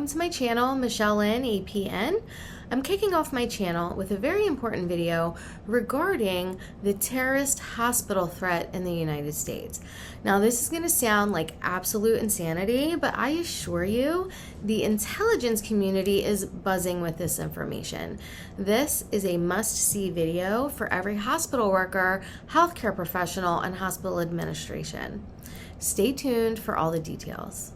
Welcome to my channel, MicheleLynnAPN. I'm kicking off my channel with a very important video regarding the terrorist hospital threat in the United States. Now, this is going to sound like absolute insanity, but I assure you, the intelligence community is buzzing with this information. This is a must-see video for every hospital worker, healthcare professional, and hospital administration. Stay tuned for all the details.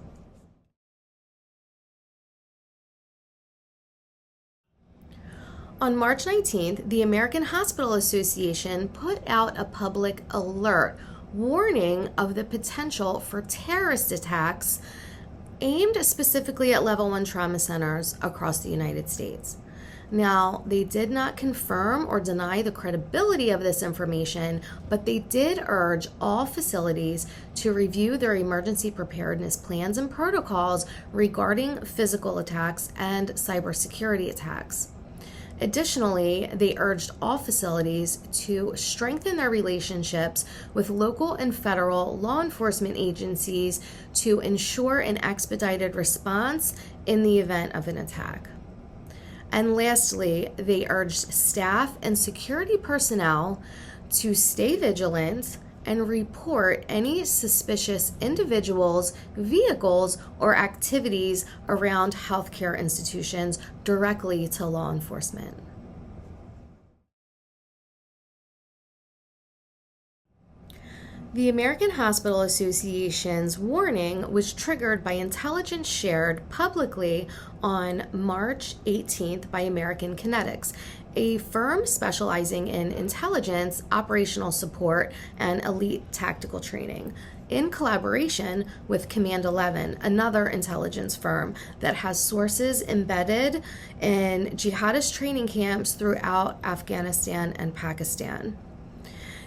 On March 19th, the American Hospital Association put out a public alert warning of the potential for terrorist attacks aimed specifically at level 1 trauma centers across the United States. Now, they did not confirm or deny the credibility of this information, but they did urge all facilities to review their emergency preparedness plans and protocols regarding physical attacks and cybersecurity attacks. Additionally, they urged all facilities to strengthen their relationships with local and federal law enforcement agencies to ensure an expedited response in the event of an attack. And lastly, they urged staff and security personnel to stay vigilant and report any suspicious individuals, vehicles, or activities around healthcare institutions directly to law enforcement. The American Hospital Association's warning was triggered by intelligence shared publicly on March 18th by American Kinetix, a firm specializing in intelligence, operational support, and elite tactical training, in collaboration with Command 11, another intelligence firm that has sources embedded in jihadist training camps throughout Afghanistan and Pakistan.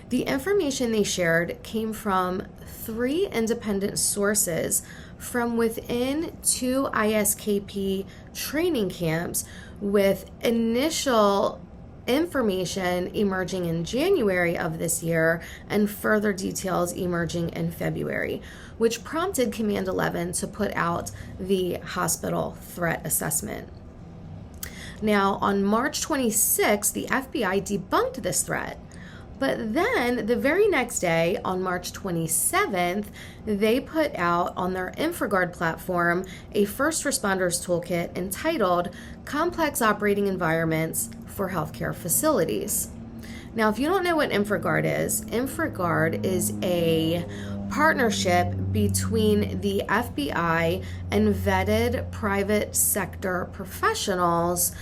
The information they shared came from 3 independent sources from within 2 ISKP training camps, with initial information emerging in January of this year and further details emerging in February, which prompted Command 11 to put out the hospital threat assessment. Now, on March 26th, the FBI debunked this threat. But then the very next day, on March 27th, they put out on their InfraGard platform a first responders toolkit entitled Complex Operating Environments for Healthcare Facilities. Now, if you don't know what InfraGard is a partnership between the FBI and vetted private sector professionals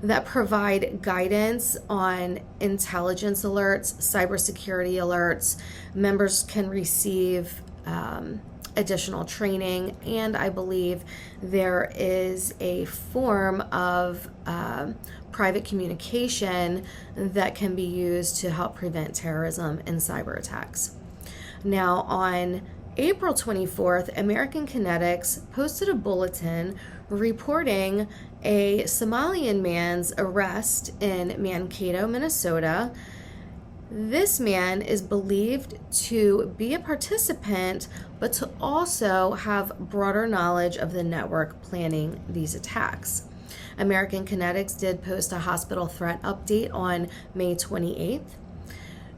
that provide guidance on intelligence alerts, cybersecurity alerts. Members can receive additional training, and I believe there is a form of private communication that can be used to help prevent terrorism and cyber attacks. Now, on April 24th, American Kinetix posted a bulletin reporting a Somalian man's arrest in Mankato, Minnesota. This man is believed to be a participant, but to also have broader knowledge of the network planning these attacks. American Kinetix did post a hospital threat update on May 28th.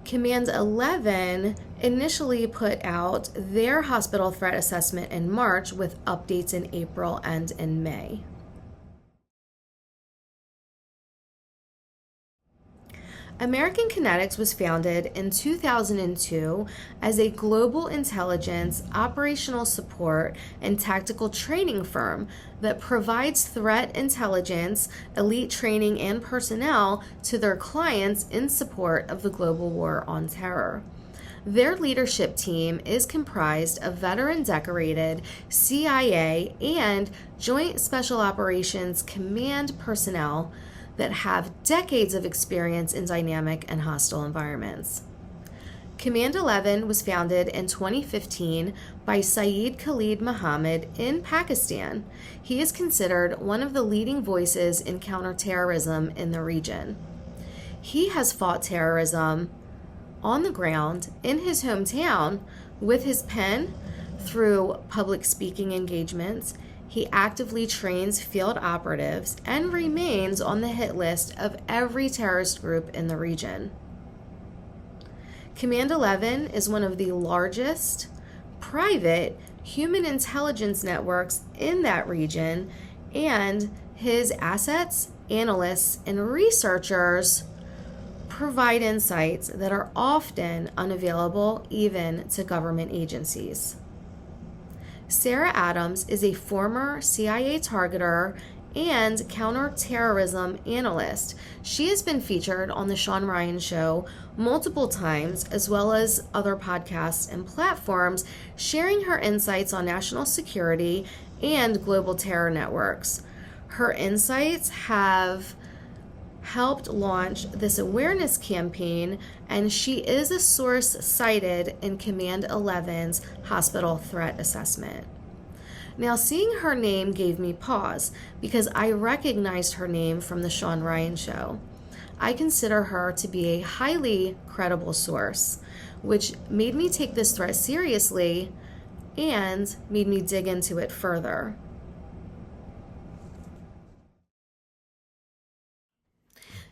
Command 11 initially put out their hospital threat assessment in March, with updates in April and in May. American Kinetix was founded in 2002 as a global intelligence, operational support, and tactical training firm that provides threat intelligence, elite training, and personnel to their clients in support of the global war on terror. Their leadership team is comprised of veteran decorated CIA and Joint Special Operations Command personnel that have decades of experience in dynamic and hostile environments. Command 11 was founded in 2015 by Syed Khalid Mohammed in Pakistan. He is considered one of the leading voices in counterterrorism in the region. He has fought terrorism on the ground in his hometown with his pen through public speaking engagements. He actively trains field operatives and remains on the hit list of every terrorist group in the region. Command 11 is one of the largest private human intelligence networks in that region, and his assets, analysts, and researchers provide insights that are often unavailable even to government agencies. Sarah Adams is a former CIA targeter and counterterrorism analyst. She has been featured on The Sean Ryan Show multiple times, as well as other podcasts and platforms, sharing her insights on national security and global terror networks. Her insights have helped launch this awareness campaign, and she is a source cited in Command 11's hospital threat assessment. Now, seeing her name gave me pause because I recognized her name from The Sean Ryan Show. I consider her to be a highly credible source, which made me take this threat seriously and made me dig into it further.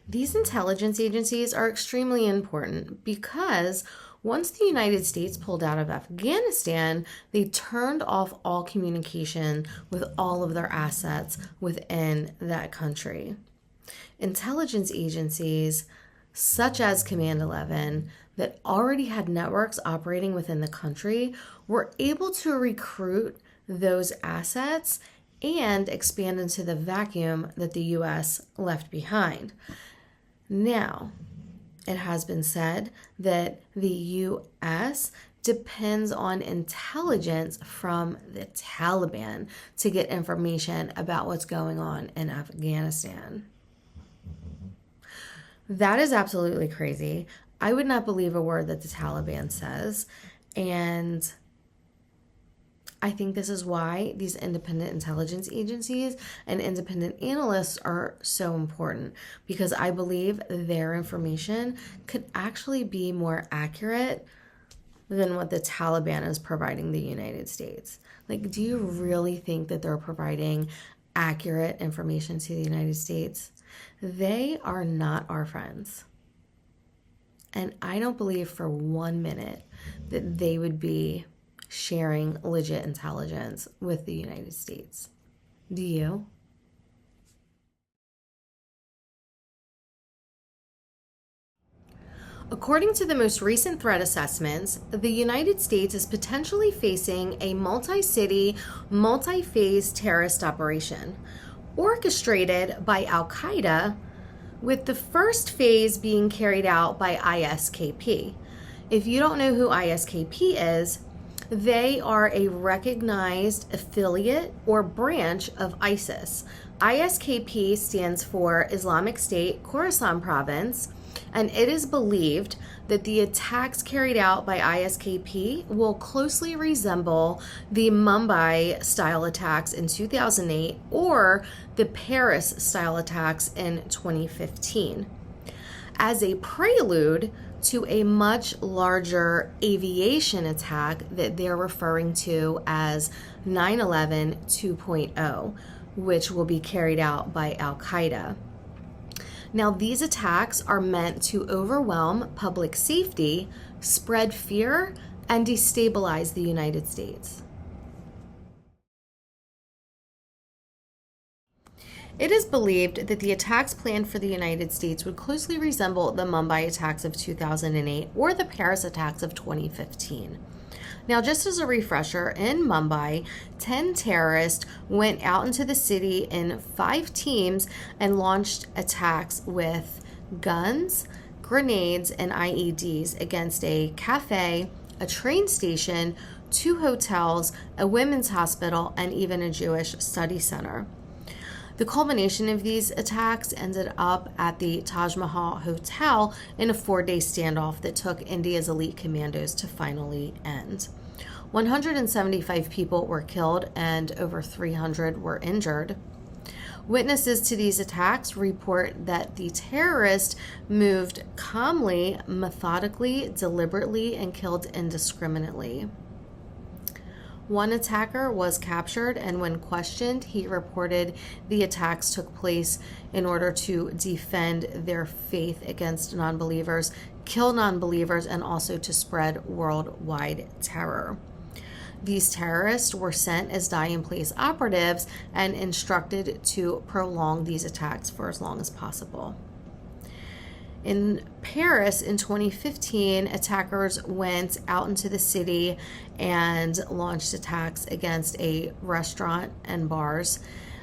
These intelligence agencies are extremely important because once the United States pulled out of Afghanistan, they turned off all communication with all of their assets within that country. Intelligence agencies, such as Command 11, that already had networks operating within the country, were able to recruit those assets and expand into the vacuum that the U.S. left behind. Now, it has been said that the U.S. depends on intelligence from the Taliban to get information about what's going on in Afghanistan. That is absolutely crazy. I would not believe a word that the Taliban says, and I think this is why these independent intelligence agencies and independent analysts are so important, because I believe their information could actually be more accurate than what the Taliban is providing the United States. Like, do you really think that they're providing accurate information to the United States? They are not our friends. And I don't believe for 1 minute that they would be sharing legit intelligence with the United States. Do you? According to the most recent threat assessments, the United States is potentially facing a multi-city, multi-phase terrorist operation orchestrated by Al-Qaeda, with the first phase being carried out by ISKP. If you don't know who ISKP is, they are a recognized affiliate or branch of ISIS. ISKP stands for Islamic State Khorasan Province, and it is believed that the attacks carried out by ISKP will closely resemble the Mumbai-style attacks in 2008 or the Paris-style attacks in 2015. As a prelude to a much larger aviation attack that they're referring to as 9/11 2.0, which will be carried out by Al-Qaeda. Now, these attacks are meant to overwhelm public safety, spread fear, and destabilize the United States. It is believed that the attacks planned for the United States would closely resemble the Mumbai attacks of 2008 or the Paris attacks of 2015. Now, just as a refresher, in Mumbai, 10 terrorists went out into the city in 5 teams and launched attacks with guns, grenades, and IEDs against a cafe, a train station, 2 hotels, a women's hospital, and even a Jewish study center. The culmination of these attacks ended up at the Taj Mahal Hotel in a 4-day standoff that took India's elite commandos to finally end. 175 people were killed and over 300 were injured. Witnesses to these attacks report that the terrorists moved calmly, methodically, deliberately, and killed indiscriminately. One attacker was captured, and when questioned, he reported the attacks took place in order to defend their faith against non-believers, kill non-believers, and also to spread worldwide terror. These terrorists were sent as die-in-place operatives and instructed to prolong these attacks for as long as possible. In Paris in 2015, attackers went out into the city and launched attacks against a restaurant and bars,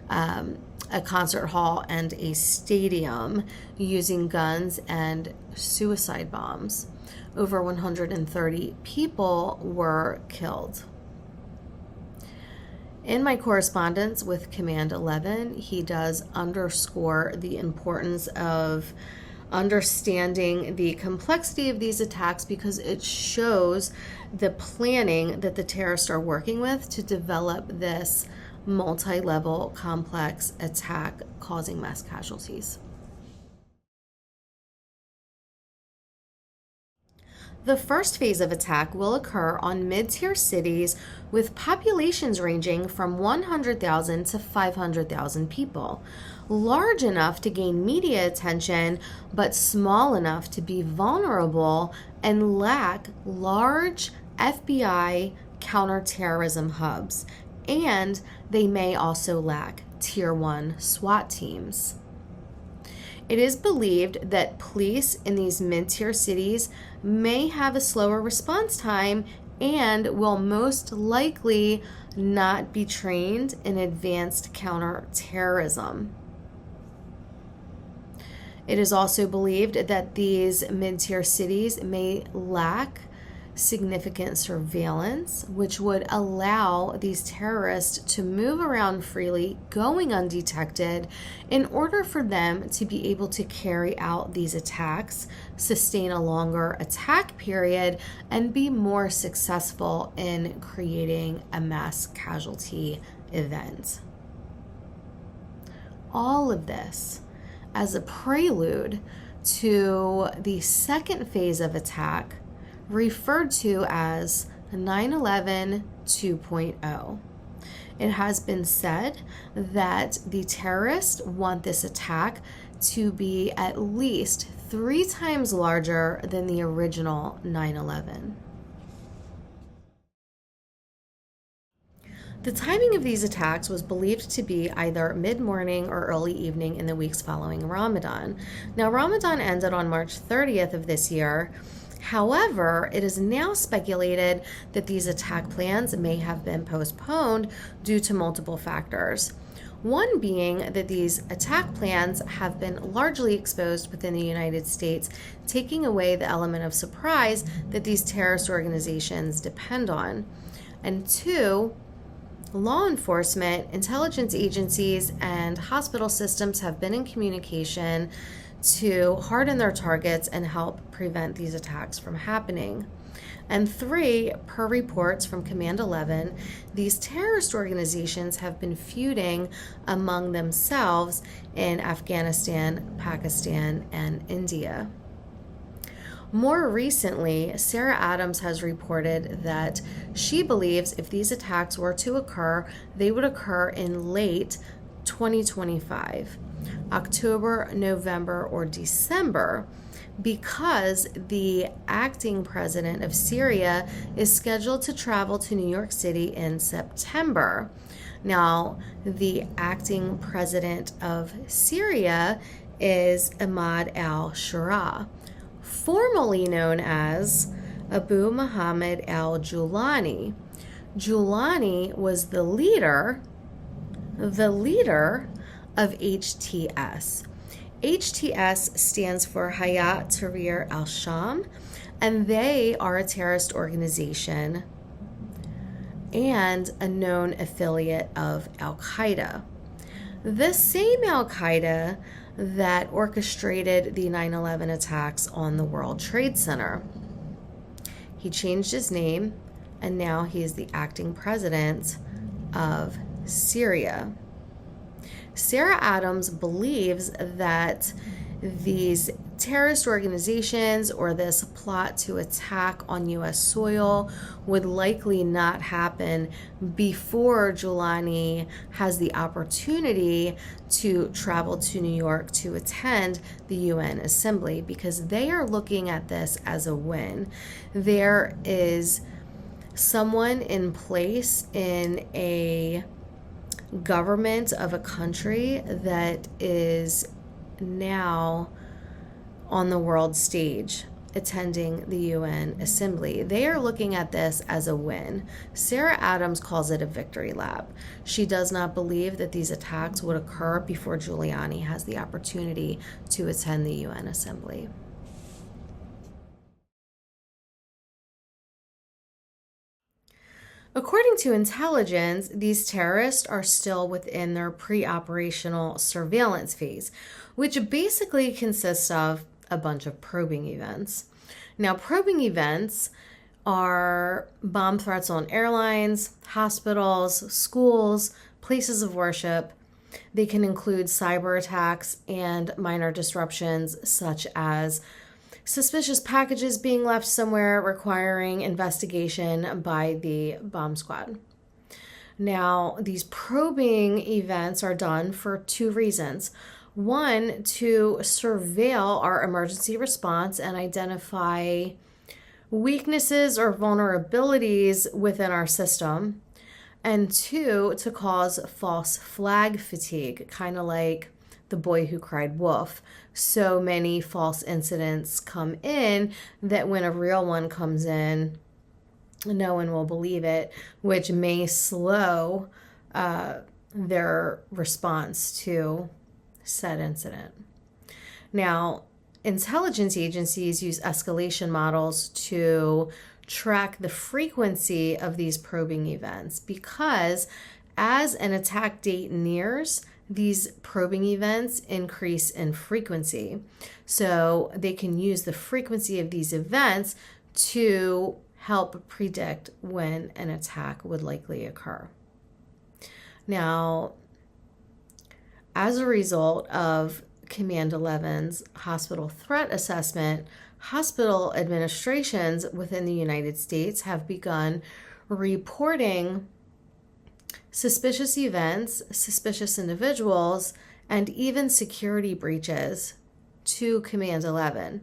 a concert hall, and a stadium using guns and suicide bombs. Over 130 people were killed. In my correspondence with Command 11, he does underscore the importance of understanding the complexity of these attacks because it shows the planning that the terrorists are working with to develop this multi-level complex attack causing mass casualties. The first phase of attack will occur on mid-tier cities with populations ranging from 100,000 to 500,000 people, large enough to gain media attention, but small enough to be vulnerable and lack large FBI counterterrorism hubs, and they may also lack Tier 1 SWAT teams. It is believed that police in these mid-tier cities may have a slower response time and will most likely not be trained in advanced counterterrorism. It is also believed that these mid-tier cities may lack significant surveillance, which would allow these terrorists to move around freely, going undetected, in order for them to be able to carry out these attacks, sustain a longer attack period, and be more successful in creating a mass casualty event. All of this as a prelude to the second phase of attack, referred to as 9/11 2.0. It has been said that the terrorists want this attack to be at least 3 times larger than the original 9/11. The timing of these attacks was believed to be either mid-morning or early evening in the weeks following Ramadan. Now, Ramadan ended on March 30th of this year. However, it is now speculated that these attack plans may have been postponed due to multiple factors. One being that these attack plans have been largely exposed within the United States, taking away the element of surprise that these terrorist organizations depend on. And 2, law enforcement, intelligence agencies, and hospital systems have been in communication to harden their targets and help prevent these attacks from happening. And 3, per reports from Command 11, these terrorist organizations have been feuding among themselves in Afghanistan, Pakistan, and India. More recently, Sarah Adams has reported that she believes if these attacks were to occur, they would occur in late 2025, October, November, or December, because the acting president of Syria is scheduled to travel to New York City in September. Now, the acting president of Syria is Ahmad al-Sharaa, formerly known as Abu Muhammad al-Julani. Julani was the leader of HTS. HTS stands for Hayat Tahrir al-Sham, and they are a terrorist organization and a known affiliate of Al-Qaeda. The same Al-Qaeda that orchestrated the 9/11 attacks on the World Trade Center. He changed his name, and now he is the acting president of Syria. Sarah Adams believes that these terrorist organizations or this plot to attack on U.S. soil would likely not happen before Giuliani has the opportunity to travel to New York to attend the UN Assembly, because they are looking at this as a win. There is someone in place in a government of a country that is now on the world stage attending the UN Assembly. They are looking at this as a win. Sarah Adams calls it a victory lap. She does not believe that these attacks would occur before Giuliani has the opportunity to attend the UN Assembly. According to intelligence, these terrorists are still within their pre-operational surveillance phase, which basically consists of a bunch of probing events. Now, probing events are bomb threats on airlines, hospitals, schools, places of worship. They can include cyber attacks and minor disruptions, such as suspicious packages being left somewhere requiring investigation by the bomb squad. Now, these probing events are done for two reasons. One, to surveil our emergency response and identify weaknesses or vulnerabilities within our system. And two, to cause false flag fatigue, kind of like the boy who cried wolf. So many false incidents come in that when a real one comes in, no one will believe it, which may slow their response to said incident. Now, intelligence agencies use escalation models to track the frequency of these probing events, because as an attack date nears, these probing events increase in frequency. So they can use the frequency of these events to help predict when an attack would likely occur. Now, as a result of Command 11's hospital threat assessment, hospital administrations within the United States have begun reporting suspicious events, suspicious individuals, and even security breaches to Command 11,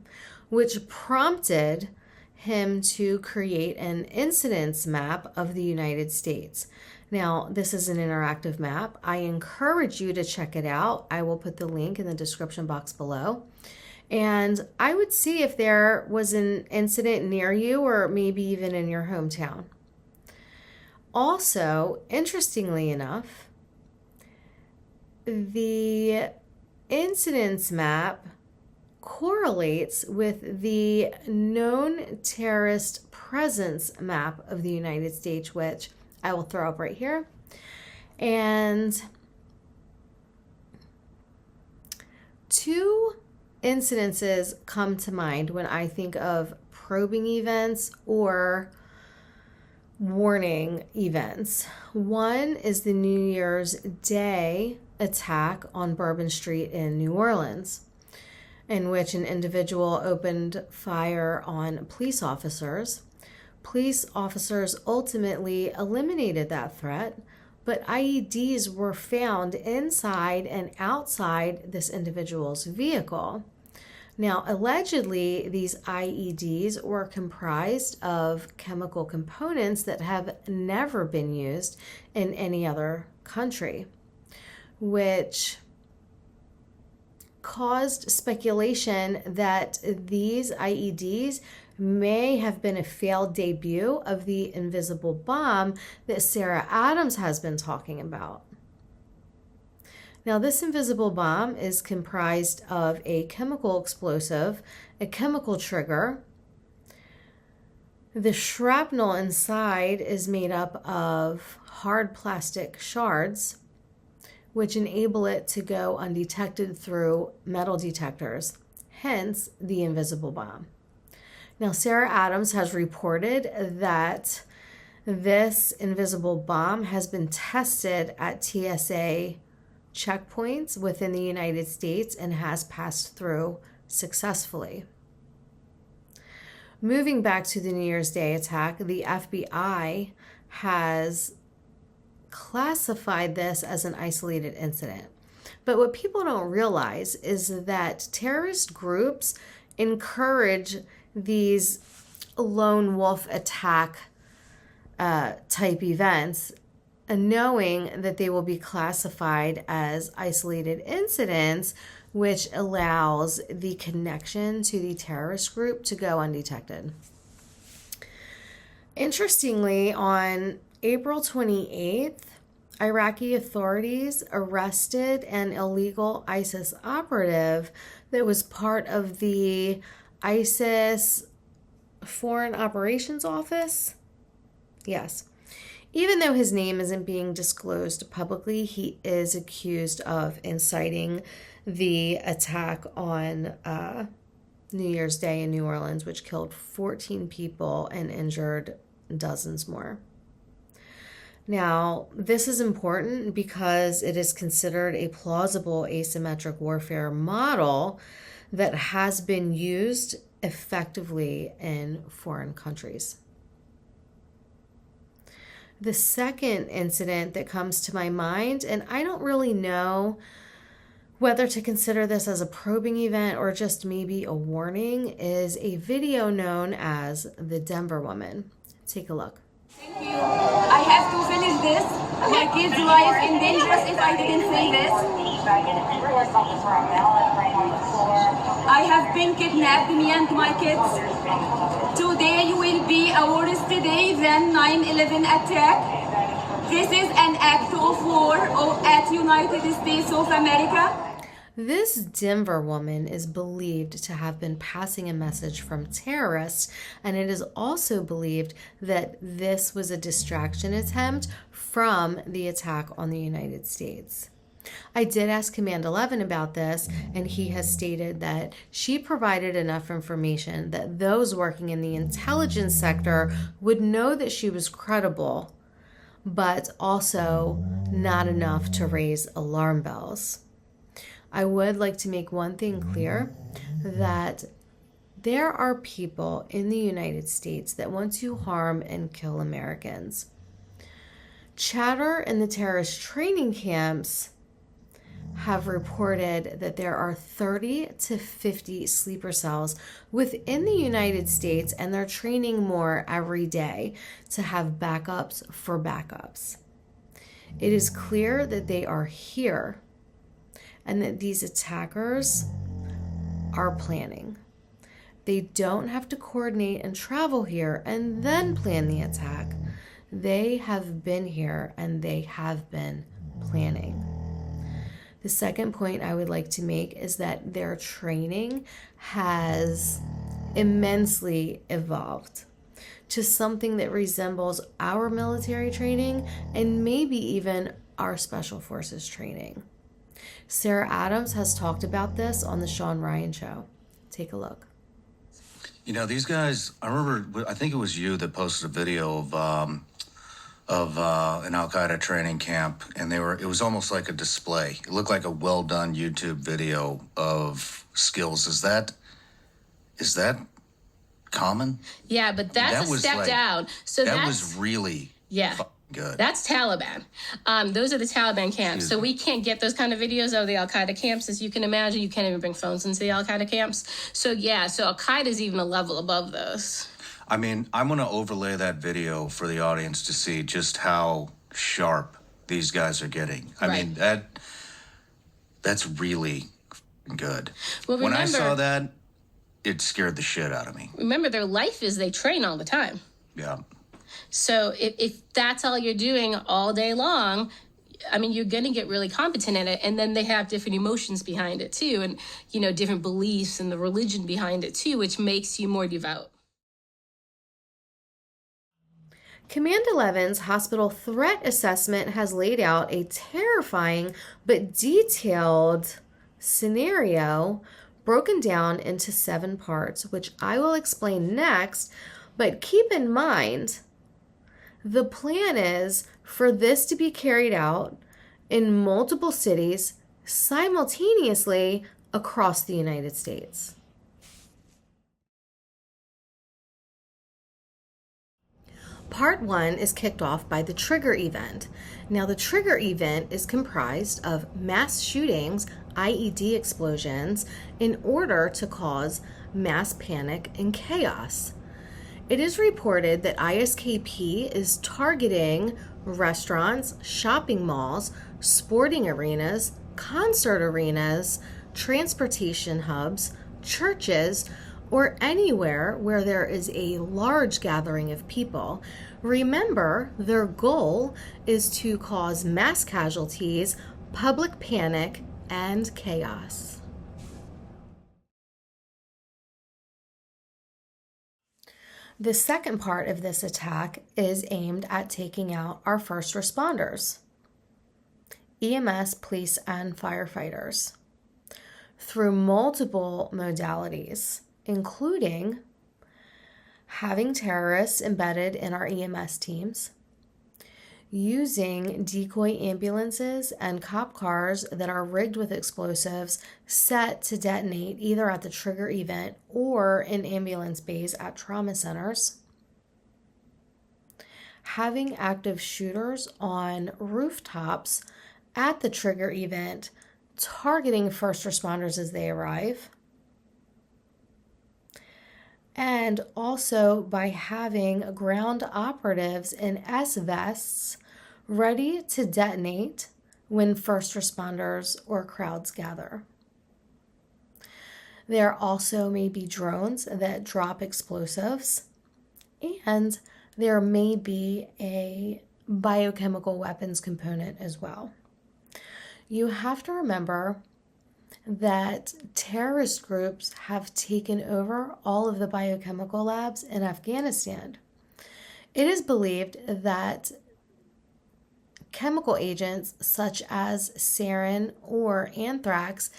which prompted him to create an incidents map of the United States. Now, this is an interactive map. I encourage you to check it out. I will put the link in the description box below. And I would see if there was an incident near you or maybe even in your hometown. Also, interestingly enough, the incidents map correlates with the known terrorist presence map of the United States, which I will throw up right here. And two incidences come to mind when I think of probing events or warning events. One is the New Year's Day attack on Bourbon Street in New Orleans, in which an individual opened fire on police officers. Police officers ultimately eliminated that threat, but IEDs were found inside and outside this individual's vehicle. Now, allegedly, these IEDs were comprised of chemical components that have never been used in any other country, which caused speculation that these IEDs may have been a failed debut of the invisible bomb that Sarah Adams has been talking about. Now, this invisible bomb is comprised of a chemical explosive, a chemical trigger. The shrapnel inside is made up of hard plastic shards, which enable it to go undetected through metal detectors, hence the invisible bomb. Now, Sarah Adams has reported that this invisible bomb has been tested at TSA checkpoints within the United States and has passed through successfully. Moving back to the New Year's Day attack, the FBI has classified this as an isolated incident. But what people don't realize is that terrorist groups encourage these lone wolf attack type events, knowing that they will be classified as isolated incidents, which allows the connection to the terrorist group to go undetected. Interestingly, on April 28th, Iraqi authorities arrested an illegal ISIS operative that was part of the ISIS Foreign Operations Office. Yes. Even though his name isn't being disclosed publicly, he is accused of inciting the attack on New Year's Day in New Orleans, which killed 14 people and injured dozens more. Now, this is important because it is considered a plausible asymmetric warfare model that has been used effectively in foreign countries. The second incident that comes to my mind, and I don't really know whether to consider this as a probing event or just maybe a warning, is a video known as the Denver Woman. Take a look. Thank you. I have to finish this. My kid's life in danger if I didn't say this. I have been kidnapped, me and my kids. Today will be a worse day than 9/11 attack. This is an act of war at United States of America. This Denver woman is believed to have been passing a message from terrorists, and it is also believed that this was a distraction attempt from the attack on the United States. I did ask Command 11 about this, and he has stated that she provided enough information that those working in the intelligence sector would know that she was credible, but also not enough to raise alarm bells. I would like to make one thing clear, that there are people in the United States that want to harm and kill Americans. Chatter in the terrorist training camps have reported that there are 30 to 50 sleeper cells within the United States, and they're training more every day to have backups for backups. It is clear that they are here and that these attackers are planning. They don't have to coordinate and travel here and then plan the attack. They have been here and they have been planning. The second point I would like to make is that their training has immensely evolved to something that resembles our military training and maybe even our special forces training. Sarah Adams has talked about this on the Sean Ryan Show. Take a look. You know, these guys, I remember, I think it was you that posted a video of an Al-Qaeda training camp, and it was almost like a display. It looked like a well-done YouTube video of skills. Is that common? Yeah, but that's a step down. So that was really good. That's Taliban. Those are the Taliban camps. So we can't get those kind of videos of the Al-Qaeda camps. As you can imagine, you can't even bring phones into the Al-Qaeda camps. So Al-Qaeda is even a level above those. I mean, I'm going to overlay that video for the audience to see just how sharp these guys are getting. I mean, that's really good. Well, when I saw that, it scared the shit out of me. Remember, their life is they train all the time. Yeah. So if that's all you're doing all day long, I mean, you're going to get really competent at it. And then they have different emotions behind it, too. And, different beliefs and the religion behind it, too, which makes you more devout. Command 11's hospital threat assessment has laid out a terrifying but detailed scenario broken down into 7 parts, which I will explain next. But keep in mind, the plan is for this to be carried out in multiple cities simultaneously across the United States. Part 1 is kicked off by the trigger event. Now, the trigger event is comprised of mass shootings, IED explosions, in order to cause mass panic and chaos. It is reported that ISKP is targeting restaurants, shopping malls, sporting arenas, concert arenas, transportation hubs, churches, or anywhere where there is a large gathering of people. Remember, their goal is to cause mass casualties, public panic, and chaos. The second part of this attack is aimed at taking out our first responders, EMS, police, and firefighters, through multiple modalities, including having terrorists embedded in our EMS teams, using decoy ambulances and cop cars that are rigged with explosives set to detonate either at the trigger event or in ambulance bays at trauma centers, having active shooters on rooftops at the trigger event targeting first responders as they arrive, and also by having ground operatives in S-vests ready to detonate when first responders or crowds gather. There also may be drones that drop explosives, and there may be a biochemical weapons component as well. You have to remember that terrorist groups have taken over all of the biochemical labs in Afghanistan. It is believed that chemical agents such as sarin or anthrax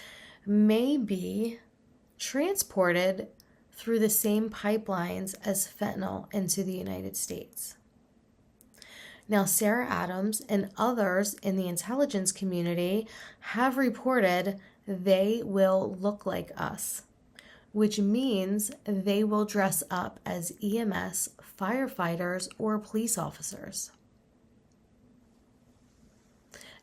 may be transported through the same pipelines as fentanyl into the United States. Now, Sarah Adams and others in the intelligence community have reported they will look like us, which means they will dress up as EMS, firefighters, or police officers.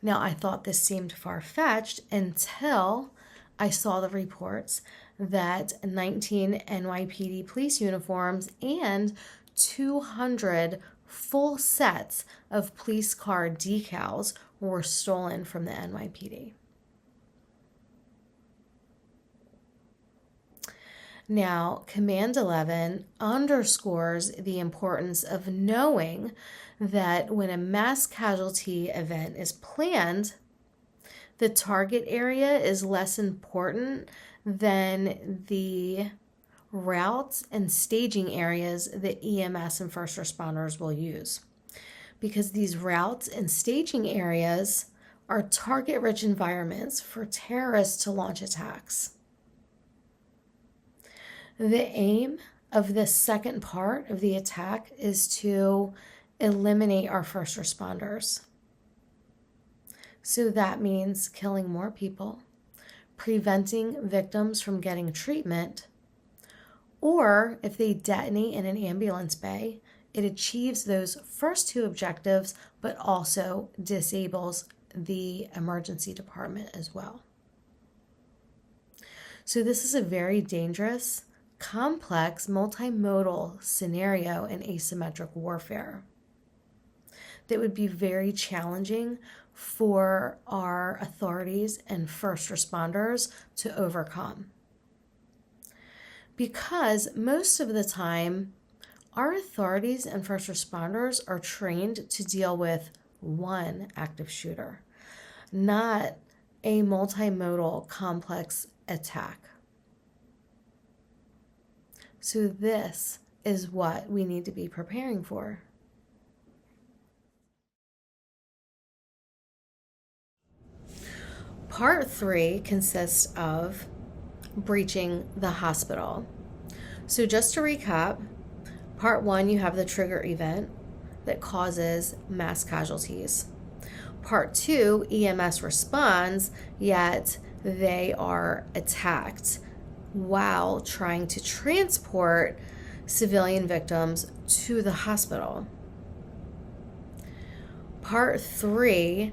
Now, I thought this seemed far-fetched until I saw the reports that 19 NYPD police uniforms and 200 full sets of police car decals were stolen from the NYPD. Now, Command 11 underscores the importance of knowing that when a mass casualty event is planned, the target area is less important than the routes and staging areas that EMS and first responders will use. Because these routes and staging areas are target-rich environments for terrorists to launch attacks. The aim of this second part of the attack is to eliminate our first responders. So that means killing more people, preventing victims from getting treatment, or if they detonate in an ambulance bay, it achieves those first two objectives, but also disables the emergency department as well. So this is a very dangerous, complex, multimodal scenario in asymmetric warfare that would be very challenging for our authorities and first responders to overcome. Because most of the time, our authorities and first responders are trained to deal with one active shooter, not a multimodal complex attack. So this is what we need to be preparing for. Part 3 consists of breaching the hospital. So just to recap, Part 1, you have the trigger event that causes mass casualties. Part 2, EMS responds, yet they are attacked while trying to transport civilian victims to the hospital. Part 3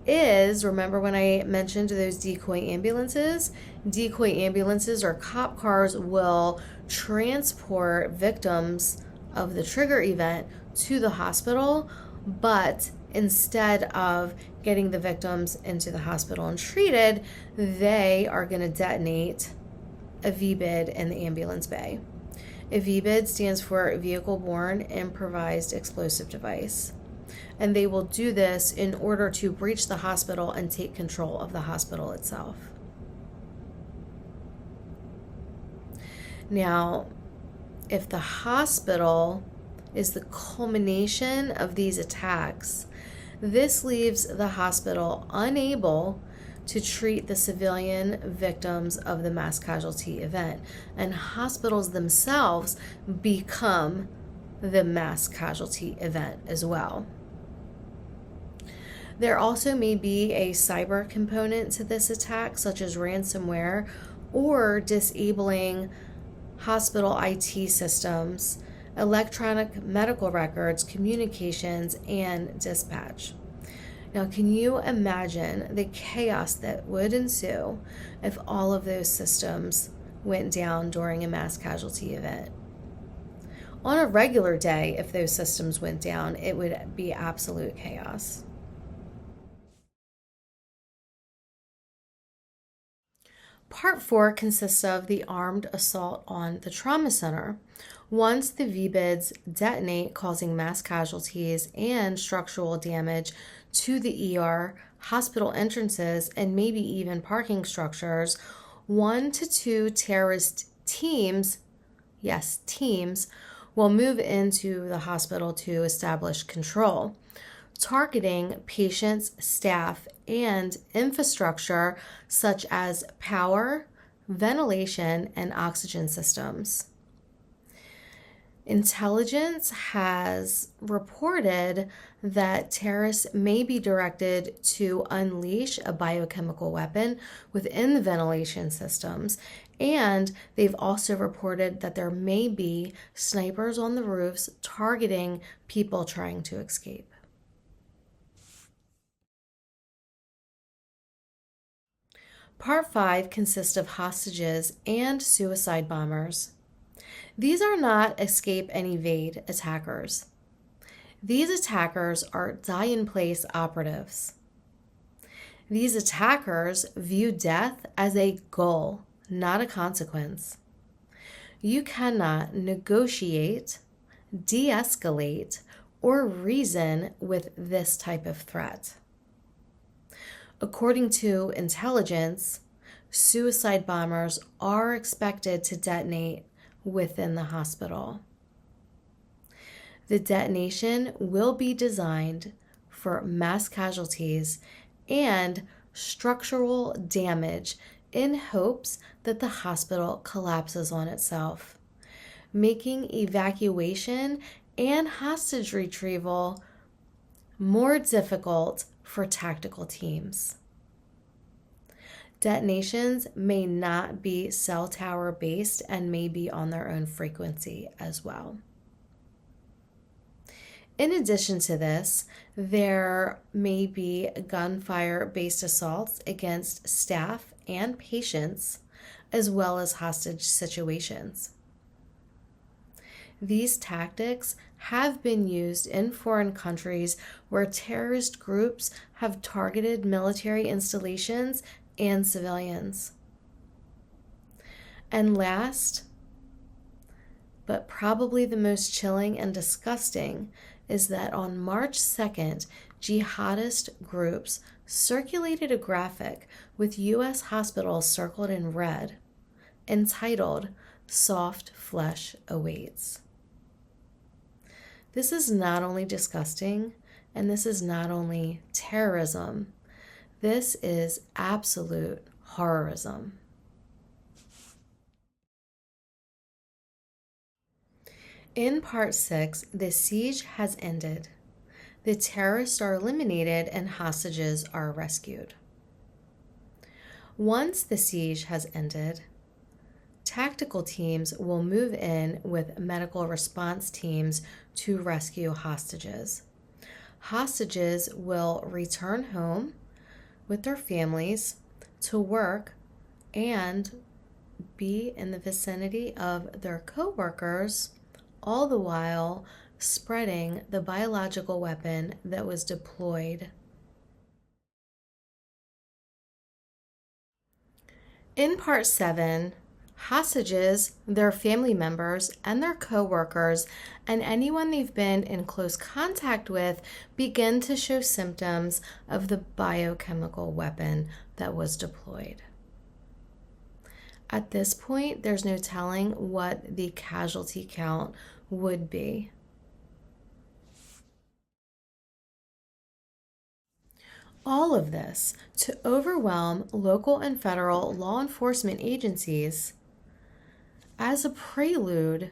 is, remember when I mentioned those decoy ambulances? Decoy ambulances or cop cars will transport victims of the trigger event to the hospital, but instead of getting the victims into the hospital and treated, they are going to detonate a VBID in the ambulance bay. A VBID stands for Vehicle-Borne Improvised Explosive Device. And they will do this in order to breach the hospital and take control of the hospital itself. Now, if the hospital is the culmination of these attacks, this leaves the hospital unable to treat the civilian victims of the mass casualty event, and hospitals themselves become the mass casualty event as well. There also may be a cyber component to this attack, such as ransomware or disabling hospital IT systems, electronic medical records, communications, and dispatch. Now, can you imagine the chaos that would ensue if all of those systems went down during a mass casualty event? On a regular day, if those systems went down, it would be absolute chaos. Part 4 consists of the armed assault on the trauma center. Once the VBIDs detonate, causing mass casualties and structural damage to the ER, hospital entrances, and maybe even parking structures, 1 to 2 terrorist teams, yes, teams, will move into the hospital to establish control, targeting patients, staff, and infrastructure such as power, ventilation, and oxygen systems. Intelligence has reported that terrorists may be directed to unleash a biochemical weapon within the ventilation systems, and they've also reported that there may be snipers on the roofs targeting people trying to escape. Part 5 consists of hostages and suicide bombers. These are not escape and evade attackers. These attackers are die-in-place operatives. These attackers view death as a goal, not a consequence. You cannot negotiate, de-escalate, or reason with this type of threat. According to intelligence, suicide bombers are expected to detonate within the hospital. The detonation will be designed for mass casualties and structural damage in hopes that the hospital collapses on itself, making evacuation and hostage retrieval more difficult for tactical teams. Detonations may not be cell tower based and may be on their own frequency as well. In addition to this, there may be gunfire based assaults against staff and patients, as well as hostage situations. These tactics have been used in foreign countries where terrorist groups have targeted military installations and civilians. And last, but probably the most chilling and disgusting, is that on March 2nd, jihadist groups circulated a graphic with U.S. hospitals circled in red, entitled, "Soft Flesh Awaits." This is not only disgusting, and this is not only terrorism, this is absolute horrorism. In Part 6, the siege has ended. The terrorists are eliminated and hostages are rescued. Once the siege has ended, tactical teams will move in with medical response teams to rescue hostages. Hostages will return home with their families to work and be in the vicinity of their co-workers, all the while spreading the biological weapon that was deployed. In Part 7, hostages, their family members, and their co-workers, and anyone they've been in close contact with begin to show symptoms of the biochemical weapon that was deployed. At this point, there's no telling what the casualty count would be. All of this to overwhelm local and federal law enforcement agencies as a prelude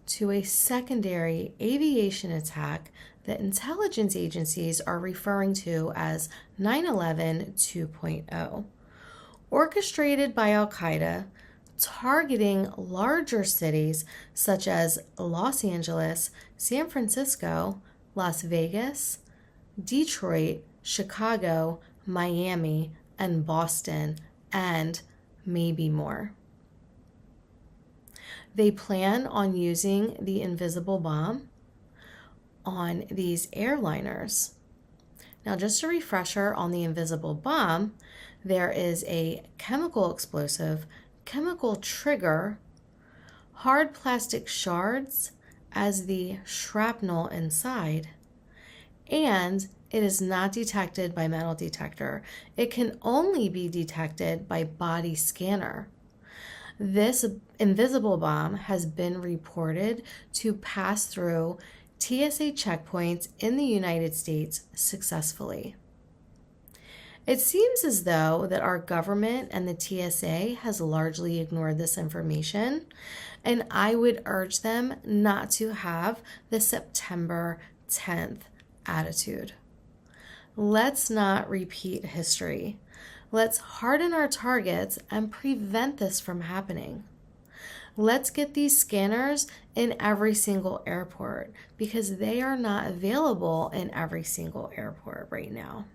to a secondary aviation attack that intelligence agencies are referring to as 9/11 2.0, orchestrated by Al-Qaeda, targeting larger cities such as Los Angeles, San Francisco, Las Vegas, Detroit, Chicago, Miami, and Boston, and maybe more. They plan on using the invisible bomb on these airliners. Now, just a refresher on the invisible bomb, there is a chemical explosive, chemical trigger, hard plastic shards as the shrapnel inside, and it is not detected by metal detector. It can only be detected by body scanner. This invisible bomb has been reported to pass through TSA checkpoints in the United States successfully. It seems as though that our government and the TSA has largely ignored this information, and I would urge them not to have the September 10th attitude. Let's not repeat history. Let's harden our targets and prevent this from happening. Let's get these scanners in every single airport because they are not available in every single airport right now.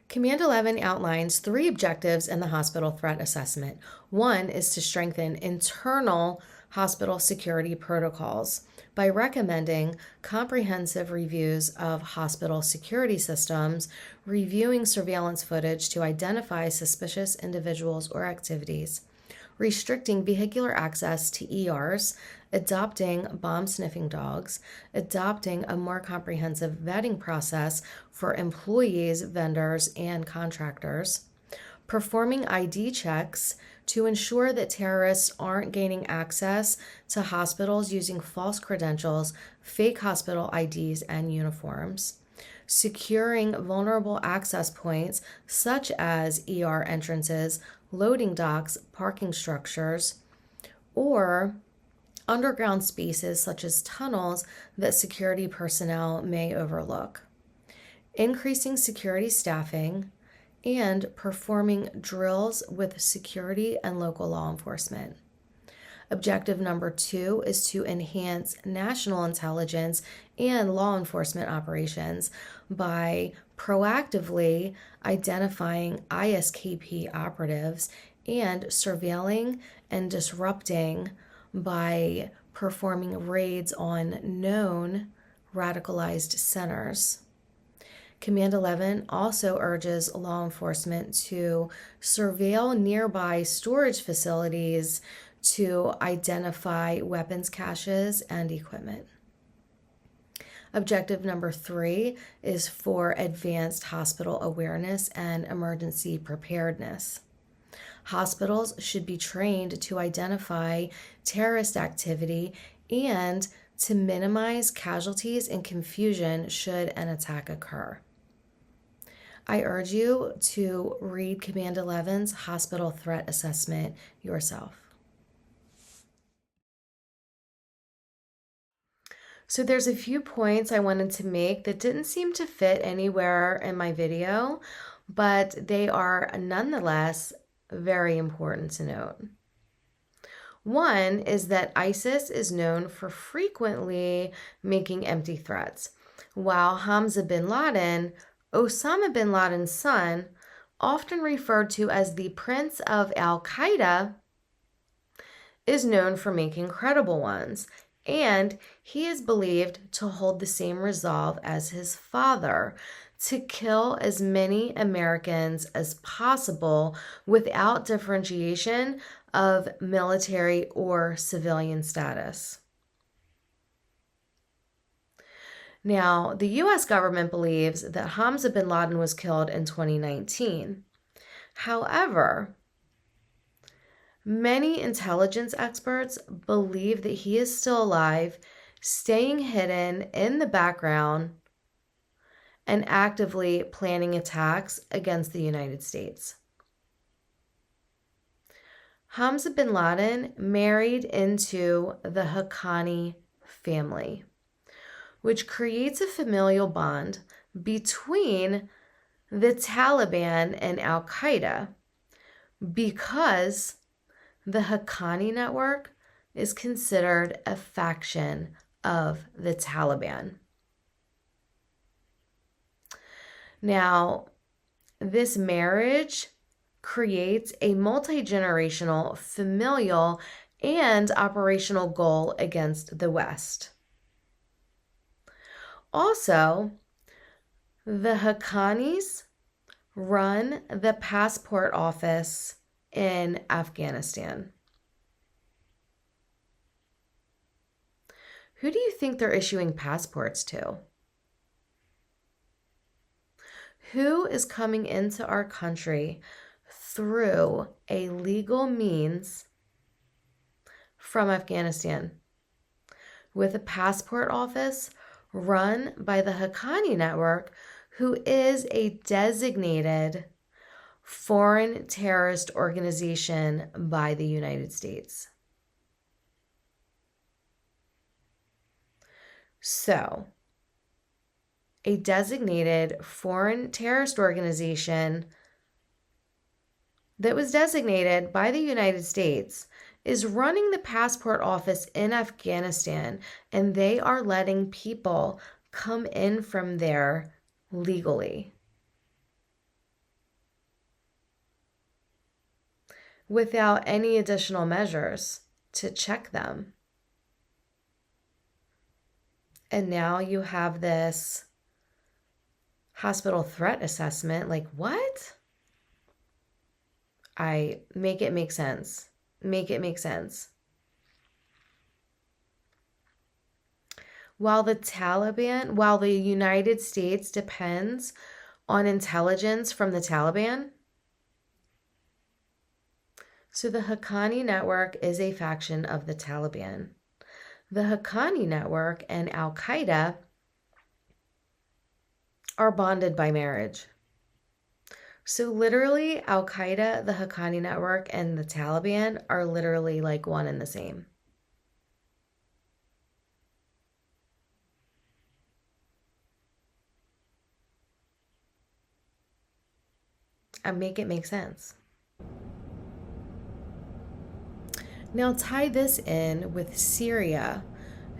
Command 11 outlines 3 objectives in the hospital threat assessment. One is to strengthen internal hospital security protocols by recommending comprehensive reviews of hospital security systems, reviewing surveillance footage to identify suspicious individuals or activities, restricting vehicular access to ERs, adopting bomb sniffing dogs, adopting a more comprehensive vetting process for employees, vendors, and contractors, performing ID checks to ensure that terrorists aren't gaining access to hospitals using false credentials, fake hospital IDs, and uniforms, securing vulnerable access points such as ER entrances, loading docks, parking structures, or underground spaces such as tunnels that security personnel may overlook, increasing security staffing, and performing drills with security and local law enforcement. Objective number 2 is to enhance national intelligence and law enforcement operations by proactively identifying ISKP operatives and surveilling and disrupting by performing raids on known radicalized centers. Command 11 also urges law enforcement to surveil nearby storage facilities to identify weapons caches and equipment. Objective number 3 is for advanced hospital awareness and emergency preparedness. Hospitals should be trained to identify terrorist activity and to minimize casualties and confusion should an attack occur. I urge you to read Command 11's hospital threat assessment yourself. So there's a few points I wanted to make that didn't seem to fit anywhere in my video, but they are nonetheless very important to note. One is that ISIS is known for frequently making empty threats, while Hamza bin Laden, Osama bin Laden's son, often referred to as the Prince of Al-Qaeda, is known for making credible ones, and he is believed to hold the same resolve as his father, to kill as many Americans as possible without differentiation of military or civilian status. Now, the US government believes that Hamza bin Laden was killed in 2019. However, many intelligence experts believe that he is still alive, staying hidden in the background and actively planning attacks against the United States. Hamza bin Laden married into the Haqqani family, which creates a familial bond between the Taliban and Al-Qaeda because the Haqqani network is considered a faction of the Taliban. Now, this marriage creates a multi-generational, familial, and operational goal against the West. Also, the Haqqanis run the passport office in Afghanistan. Who do you think they're issuing passports to? Who is coming into our country through a legal means from Afghanistan with a passport office run by the Haqqani network, who is a designated foreign terrorist organization by the United States? So, a designated foreign terrorist organization that was designated by the United States is running the passport office in Afghanistan, and they are letting people come in from there legally without any additional measures to check them. And now you have this hospital threat assessment. Like, what? Make it make sense. Make it make sense. While the United States depends on intelligence from the Taliban, so the Haqqani network is a faction of the Taliban. The Haqqani network and Al-Qaeda are bonded by marriage. So literally, Al-Qaeda, the Haqqani network, and the Taliban are literally like one and the same. And make it make sense. Now tie this in with Syria,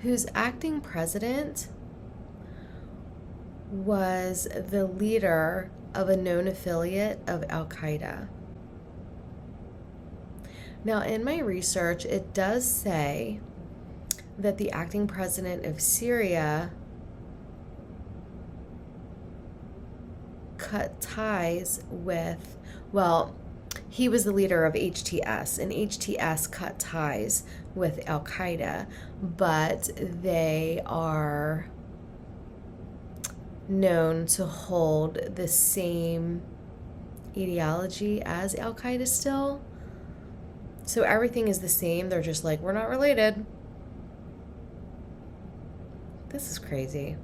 whose acting president was the leader of a known affiliate of Al-Qaeda. Now, in my research, it does say that the acting president of Syria cut ties with, well, he was the leader of HTS, and HTS cut ties with Al-Qaeda, but they are known to hold the same ideology as Al-Qaeda still. So everything is the same. They're just like, we're not related. This is crazy.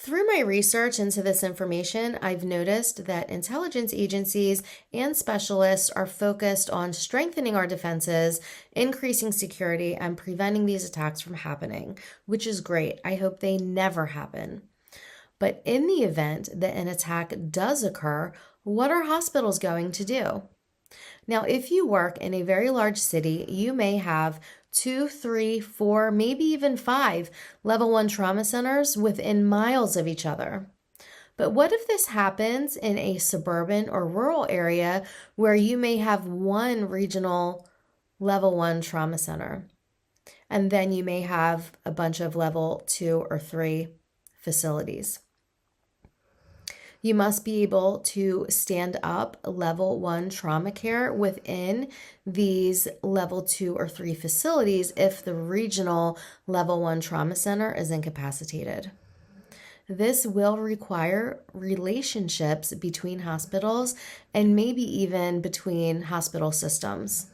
Through my research into this information, I've noticed that intelligence agencies and specialists are focused on strengthening our defenses, increasing security, and preventing these attacks from happening, which is great. I hope they never happen. But in the event that an attack does occur, what are hospitals going to do? Now, if you work in a very large city, you may have 2, 3, 4, maybe even 5 level 1 trauma centers within miles of each other. But what if this happens in a suburban or rural area where you may have one regional level 1 trauma center, and then you may have a bunch of level 2 or 3 facilities? You must be able to stand up level 1 trauma care within these level 2 or 3 facilities if the regional level 1 trauma center is incapacitated. This will require relationships between hospitals and maybe even between hospital systems.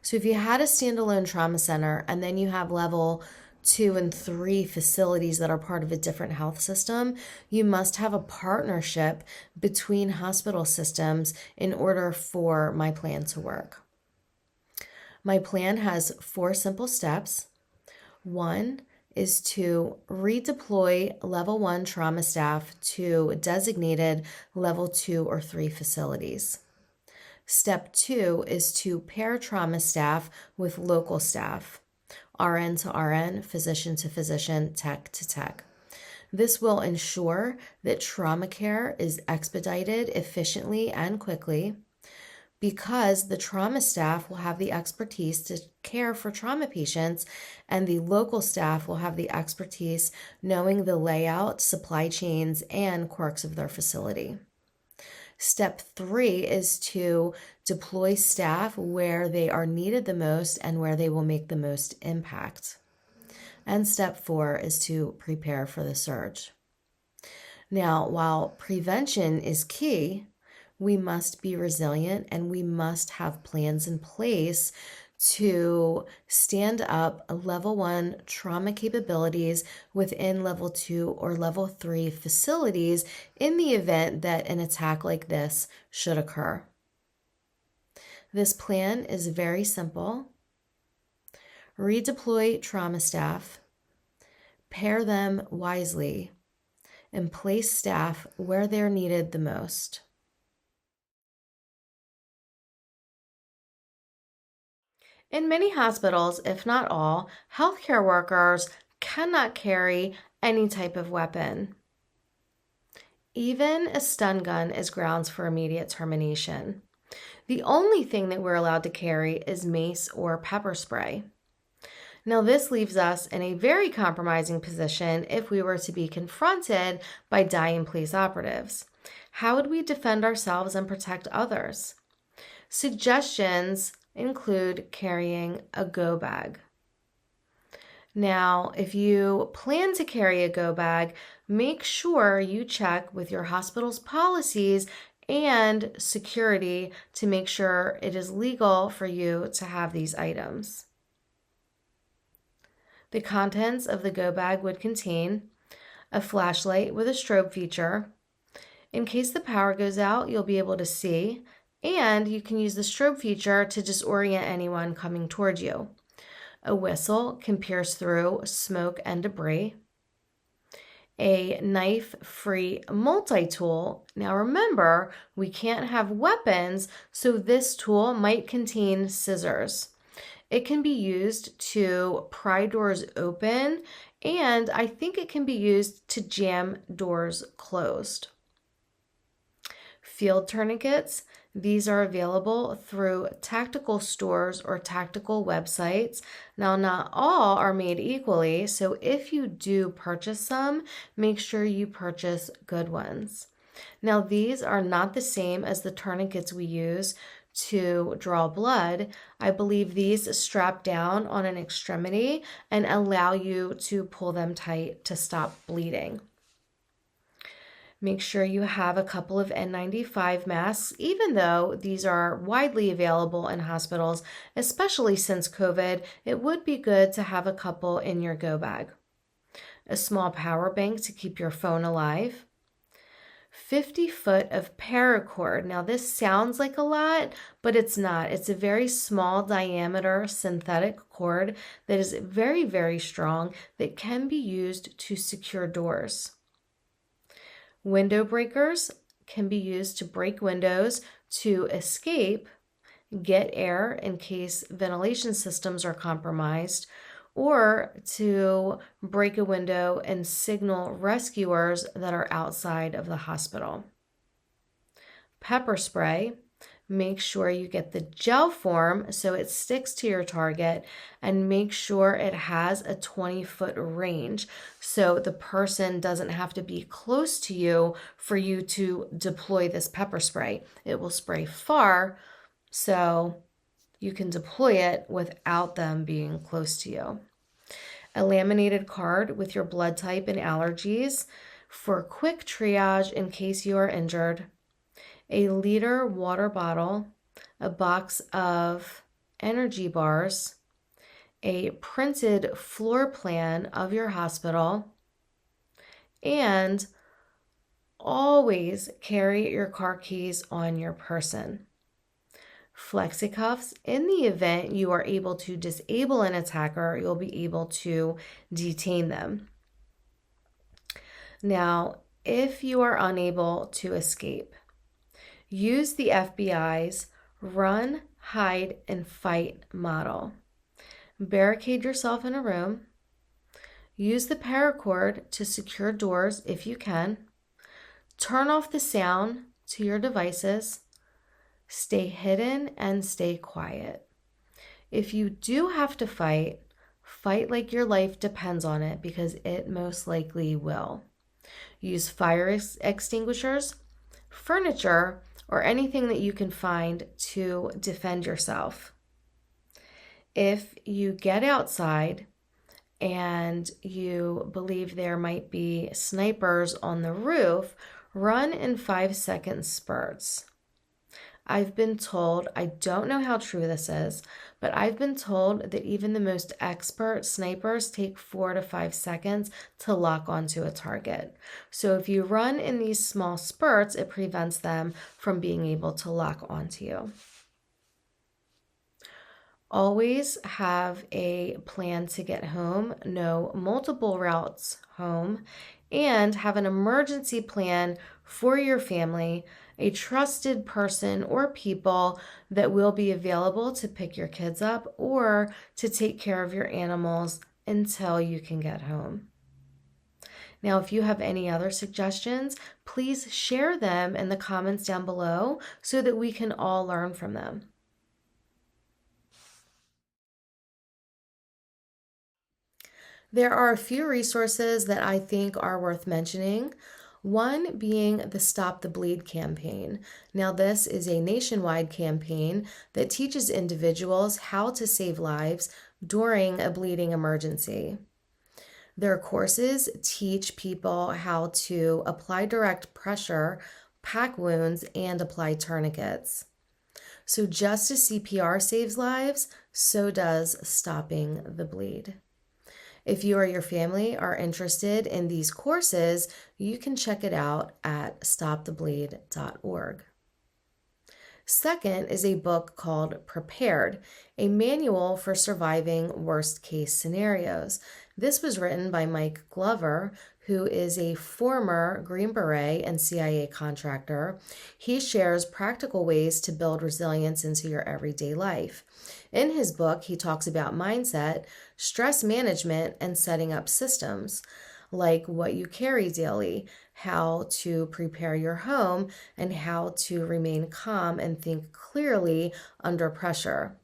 So if you had a standalone trauma center and then you have level 2 and 3 facilities that are part of a different health system, you must have a partnership between hospital systems in order for my plan to work. My plan has 4 simple steps. 1 is to redeploy level 1 trauma staff to designated level 2 or 3 facilities. Step 2 is to pair trauma staff with local staff. RN to RN, physician to physician, tech to tech. This will ensure that trauma care is expedited efficiently and quickly because the trauma staff will have the expertise to care for trauma patients and the local staff will have the expertise knowing the layout, supply chains, and quirks of their facility. Step 3 is to deploy staff where they are needed the most and where they will make the most impact. And step 4 is to prepare for the surge. Now, while prevention is key, we must be resilient and we must have plans in place to stand up level 1 trauma capabilities within level 2 or level 3 facilities in the event that an attack like this should occur. This plan is very simple. Redeploy trauma staff, pair them wisely, and place staff where they're needed the most. In many hospitals, if not all, healthcare workers cannot carry any type of weapon. Even a stun gun is grounds for immediate termination. The only thing that we're allowed to carry is mace or pepper spray. Now, this leaves us in a very compromising position if we were to be confronted by die-in-place operatives. How would we defend ourselves and protect others? Suggestions include carrying a go bag. Now, if you plan to carry a go bag, make sure you check with your hospital's policies and security to make sure it is legal for you to have these items. The contents of the go bag would contain a flashlight with a strobe feature. In case the power goes out, you'll be able to see, and you can use the strobe feature to disorient anyone coming towards you. A whistle can pierce through smoke and debris. A knife-free multi-tool. Now remember, we can't have weapons, so this tool might contain scissors. It can be used to pry doors open, and I think it can be used to jam doors closed. Field tourniquets. These are available through tactical stores or tactical websites. Now, not all are made equally, so if you do purchase some, make sure you purchase good ones. Now, these are not the same as the tourniquets we use to draw blood. I believe these strap down on an extremity and allow you to pull them tight to stop bleeding. Make sure you have a couple of N95 masks, even though these are widely available in hospitals, especially since COVID. It would be good to have a couple in your go bag. a small power bank to keep your phone alive, 50 foot of paracord. Now, this sounds like a lot, but it's not. It's a very small diameter synthetic cord that is very, very strong that can be used to secure doors. Window breakers can be used to break windows to escape, get air in case ventilation systems are compromised, or to break a window and signal rescuers that are outside of the hospital. Pepper spray, make sure you get the gel form so it sticks to your target, and make sure it has a 20-foot range so the person doesn't have to be close to you for you to deploy this pepper spray. It will spray far, so you can deploy it without them being close to you. A laminated card with your blood type and allergies for quick triage in case you are injured. A liter water bottle, a box of energy bars, a printed floor plan of your hospital, and always carry your car keys on your person. Flexicuffs, in the event you are able to disable an attacker, you'll be able to detain them. Now, if you are unable to escape, use the FBI's run, hide, and fight model. Barricade yourself in a room. Use the paracord to secure doors if you can. Turn off the sound to your devices. Stay hidden and stay quiet. If you do have to fight, fight like your life depends on it, because it most likely will. Use fire extinguishers, furniture, or anything that you can find to defend yourself. If you get outside and you believe there might be snipers on the roof, run in 5-second spurts. I've been told, I don't know how true this is, but I've been told that even the most expert snipers take 4 to 5 seconds to lock onto a target. So if you run in these small spurts, it prevents them from being able to lock onto you. Always have a plan to get home, know multiple routes home, and have an emergency plan for your family, a trusted person or people that will be available to pick your kids up or to take care of your animals until you can get home. Now, if you have any other suggestions, please share them in the comments down below so that we can all learn from them. There are a few resources that I think are worth mentioning. One being the Stop the Bleed campaign. Now, this is a nationwide campaign that teaches individuals how to save lives during a bleeding emergency. Their courses teach people how to apply direct pressure, pack wounds, and apply tourniquets. So just as CPR saves lives, so does stopping the bleed. If you or your family are interested in these courses, you can check it out at stopthebleed.org. Second is a book called Prepared, a manual for surviving worst-case scenarios. This was written by Mike Glover, who is a former Green Beret and CIA contractor. He shares practical ways to build resilience into your everyday life. In his book, he talks about mindset, stress management, and setting up systems, like what you carry daily, how to prepare your home, and how to remain calm and think clearly under pressure.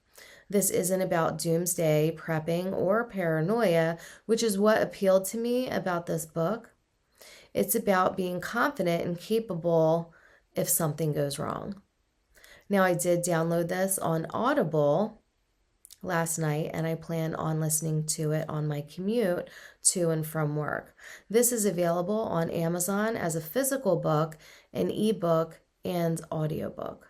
This isn't about doomsday prepping or paranoia, which is what appealed to me about this book. It's about being confident and capable if something goes wrong. Now, I did download this on Audible last night, and I plan on listening to it on my commute to and from work. This is available on Amazon as a physical book, an ebook, and audiobook.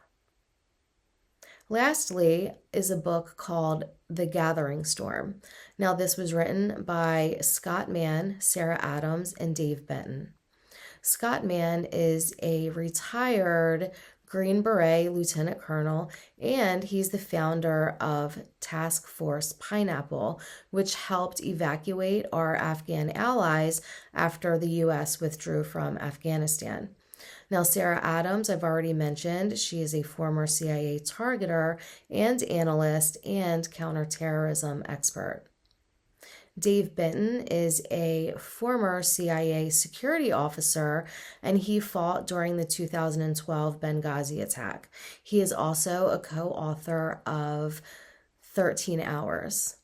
Lastly is a book called The Gathering Storm. Now, this was written by Scott Mann, Sarah Adams, and Dave Benton. Scott Mann is a retired Green Beret Lieutenant Colonel, and he's the founder of Task Force Pineapple, which helped evacuate our Afghan allies after the U.S. withdrew from Afghanistan. Now, Sarah Adams, I've already mentioned, she is a former CIA targeter and analyst and counterterrorism expert. Dave Benton is a former CIA security officer, and he fought during the 2012 Benghazi attack. He is also a co-author of 13 Hours.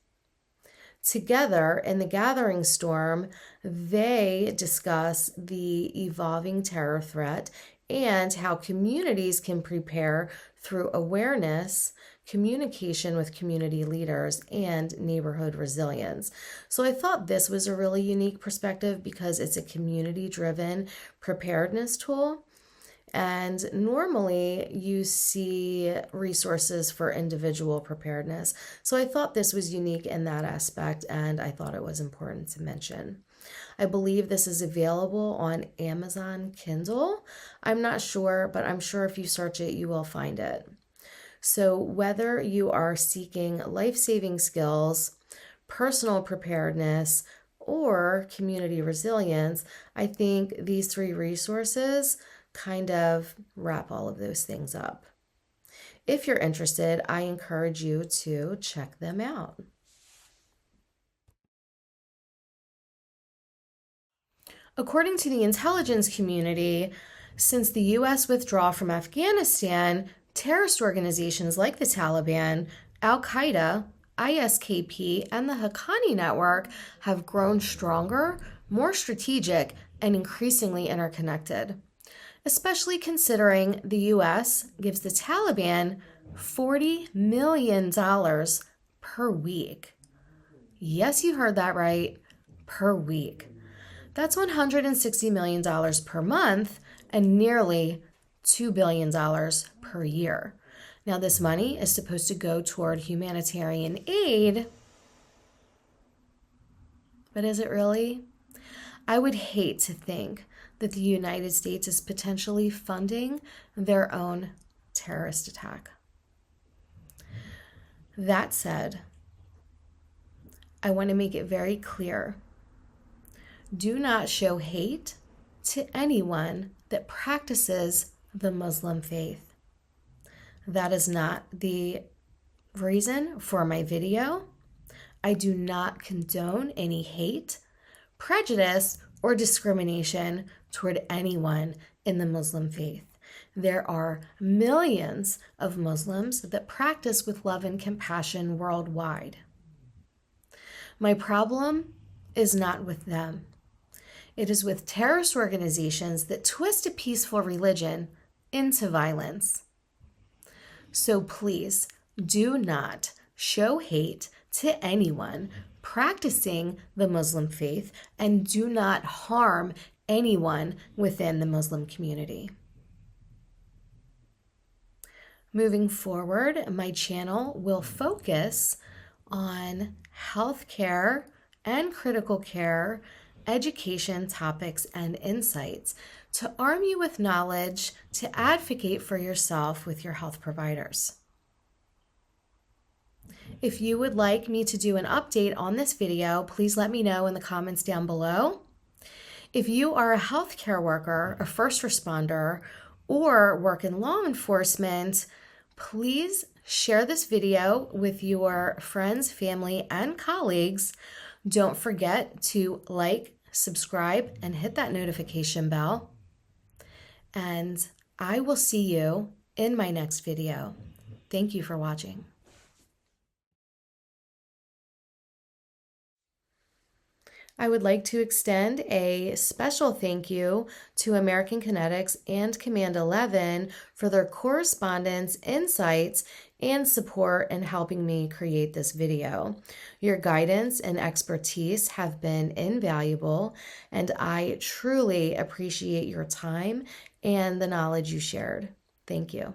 Together in The Gathering Storm, they discuss the evolving terror threat and how communities can prepare through awareness, communication with community leaders, and neighborhood resilience. So I thought this was a really unique perspective because it's a community-driven preparedness tool. And normally you see resources for individual preparedness. So I thought this was unique in that aspect, and I thought it was important to mention. I believe this is available on Amazon Kindle. I'm not sure, but I'm sure if you search it, you will find it. So whether you are seeking life-saving skills, personal preparedness, or community resilience, I think these 3 resources kind of wrap all of those things up. If you're interested, I encourage you to check them out. According to the intelligence community, since the U.S. withdrawal from Afghanistan, terrorist organizations like the Taliban, Al-Qaeda, ISKP, and the Haqqani network have grown stronger, more strategic, and increasingly interconnected, especially considering the U.S. gives the Taliban $40 million per week. Yes, you heard that right, per week. That's $160 million per month and nearly $2 billion per year. Now, this money is supposed to go toward humanitarian aid, but is it really? I would hate to think that the United States is potentially funding their own terrorist attack. That said, I want to make it very clear. Do not show hate to anyone that practices the Muslim faith. That is not the reason for my video. I do not condone any hate, prejudice, or discrimination toward anyone in the Muslim faith. There are millions of Muslims that practice with love and compassion worldwide. My problem is not with them. It is with terrorist organizations that twist a peaceful religion into violence. So please do not show hate to anyone practicing the Muslim faith, and do not harm anyone within the Muslim community. Moving forward, my channel will focus on healthcare and critical care, education topics, and insights to arm you with knowledge to advocate for yourself with your health providers. If you would like me to do an update on this video, please let me know in the comments down below. If you are a healthcare worker, a first responder, or work in law enforcement, please share this video with your friends, family, and colleagues. Don't forget to like, subscribe, and hit that notification bell. And I will see you in my next video. Thank you for watching. I would like to extend a special thank you to American Kinetix and Command 11 for their correspondence, insights, and support in helping me create this video. Your guidance and expertise have been invaluable, and I truly appreciate your time and the knowledge you shared. Thank you.